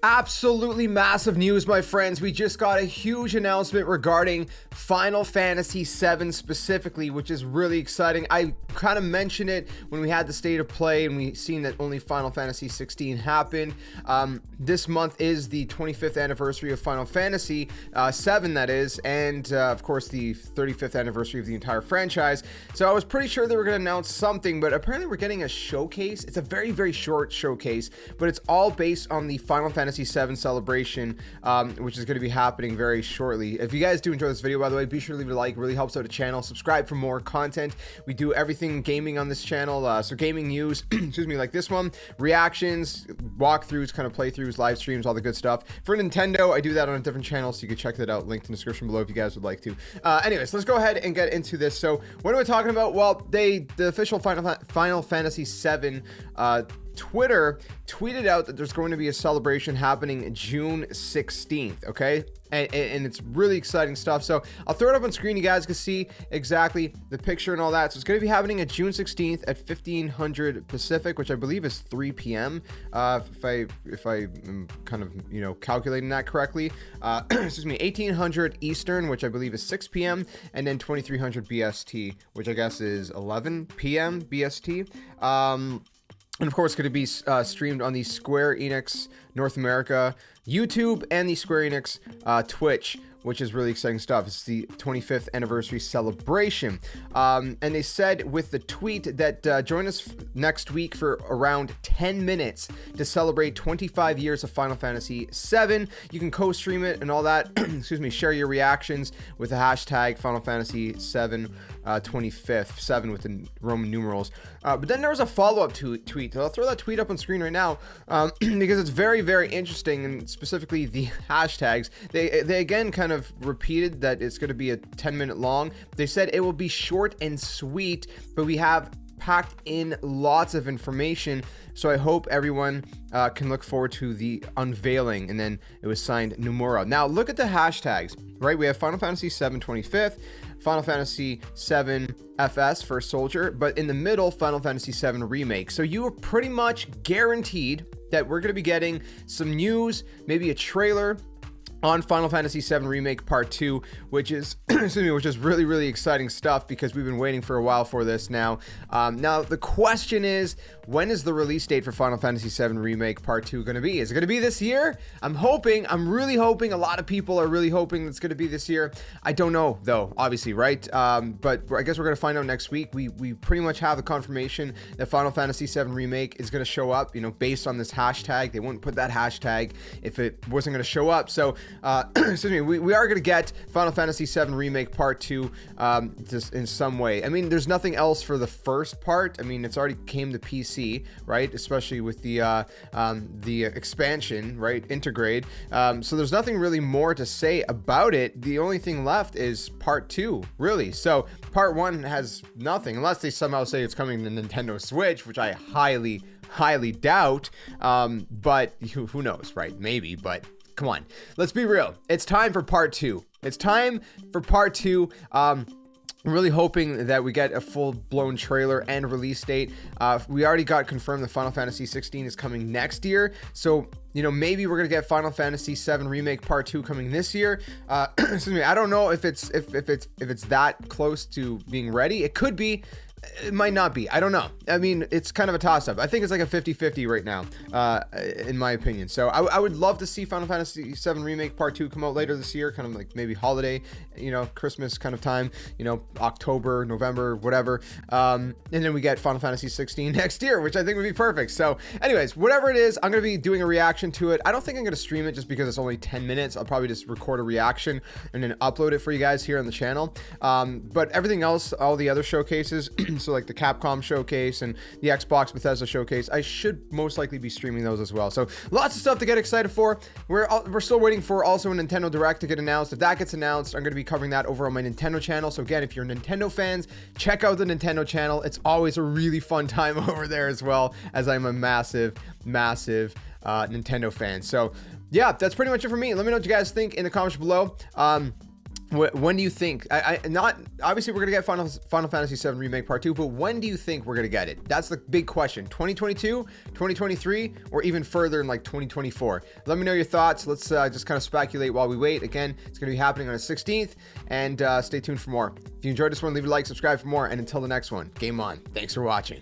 Absolutely massive news, my friends. We just got a huge announcement regarding Final Fantasy VII specifically, which is really exciting. I kind of mentioned it when we had the State of Play and we seen that only Final Fantasy 16 happened. This month is the 25th anniversary of Final Fantasy VII, that is, and of course the 35th anniversary of the entire franchise. So I was pretty sure they were going to announce something, but apparently we're getting a showcase. It's a very, very short showcase, but it's all based on the Final Fantasy VII celebration, which is going to be happening very shortly. If you guys do enjoy this video, by the way, be sure to leave a like. It really helps out the channel. Subscribe for more content. We do everything gaming on this channel, so gaming news, excuse me, like this one, reactions, walkthroughs, kind of playthroughs, live streams, all the good stuff. For Nintendo, I do that on a different channel, so you can check that out. Linked in the description below if you guys would like to. Anyways, let's go ahead and get into this. So what are we talking about? Well, the official Final Fantasy VII Twitter tweeted out that there's going to be a celebration happening June 16th, okay? And it's really exciting stuff. So I'll throw it up on screen. You guys can see exactly the picture and all that. So it's going to be happening at June 16th at 1500 Pacific, which I believe is 3 p.m. If I am kind of, you know, calculating that correctly. Excuse me, 1800 Eastern, which I believe is 6 p.m. And then 2300 BST, which I guess is 11 p.m. BST. And of course, going to be streamed on the Square Enix North America YouTube and the Square Enix Twitch, which is really exciting stuff. It's the 25th anniversary celebration. And they said with the tweet that join us next week for around 10 minutes to celebrate 25 years of Final Fantasy VII. You can co-stream it and all that. Excuse me, share your reactions with the hashtag Final Fantasy VII 25th, 7 with the Roman numerals. But then there was a follow-up tweet. So I'll throw that tweet up on screen right now because it's very, very interesting, and specifically the hashtags. They again kind of repeated that it's going to be a 10-minute long. They said it will be short and sweet, but we have packed in lots of information, so I hope everyone can look forward to the unveiling. And then it was signed Nomura. Now look at the hashtags, right? We have Final Fantasy VII 25th, Final Fantasy VII FS First Soldier, but in the middle, Final Fantasy VII Remake. So you are pretty much guaranteed that we're going to be getting some news, maybe a trailer on Final Fantasy VII Remake Part 2, which is excuse me, which is really, really exciting stuff because we've been waiting for a while for this now. Now the question is, when is the release date for Final Fantasy VII Remake Part 2 going to be? Is it going to be this year? I'm really hoping, a lot of people are really hoping it's going to be this year. I don't know though, obviously, right? But I guess we're going to find out next week. We pretty much have the confirmation that Final Fantasy VII Remake is going to show up, you know, based on this hashtag. They wouldn't put that hashtag if it wasn't going to show up. So excuse me, we are going to get Final Fantasy VII Remake Part 2 just in some way. I mean, there's nothing else for the first part. I mean, it's already came to PC, right? Especially with the expansion, right? Intergrade. So there's nothing really more to say about it. The only thing left is Part 2, really. So Part 1 has nothing, unless they somehow say it's coming to Nintendo Switch, which I highly doubt. But who knows, right? Maybe, but come on, let's be real. It's time for Part 2. It's time for Part 2. I'm really hoping that we get a full-blown trailer and release date. We already got confirmed that Final Fantasy 16 is coming next year. So, you know, maybe we're gonna get Final Fantasy 7 Remake Part 2 coming this year. Excuse me. I don't know if it's that close to being ready. It could be. It might not be. I don't know. I mean, it's kind of a toss-up. I think it's like a 50-50 right now, in my opinion. So I would love to see Final Fantasy VII Remake Part 2 come out later this year, kind of like maybe holiday, you know, Christmas kind of time, you know, October, November, whatever. And then we get Final Fantasy 16 next year, which I think would be perfect. So anyways, whatever it is, I'm going to be doing a reaction to it. I don't think I'm going to stream it just because it's only 10 minutes. I'll probably just record a reaction and then upload it for you guys here on the channel. But everything else, all the other showcases, so like the Capcom showcase and the Xbox Bethesda showcase, I should most likely be streaming those as well. So lots of stuff to get excited for. We're still waiting for also a Nintendo Direct to get announced. If that gets announced, I'm going to be covering that over on my Nintendo channel. So again, if you're Nintendo fans, check out the Nintendo channel. It's always a really fun time over there as well, as I'm a massive Nintendo fan. So yeah, that's pretty much it for me. Let me know what you guys think in the comments below. When do you think? Not obviously we're gonna get Final Fantasy 7 Remake Part 2, but when do you think we're gonna get it? That's the big question. 2022, 2023, or even further in like 2024? Let me know your thoughts. Let's just kind of speculate while we wait. Again, it's gonna be happening on the 16th, and stay tuned for more. If you enjoyed this one, leave a like, subscribe for more, and until the next one, game on. Thanks for watching.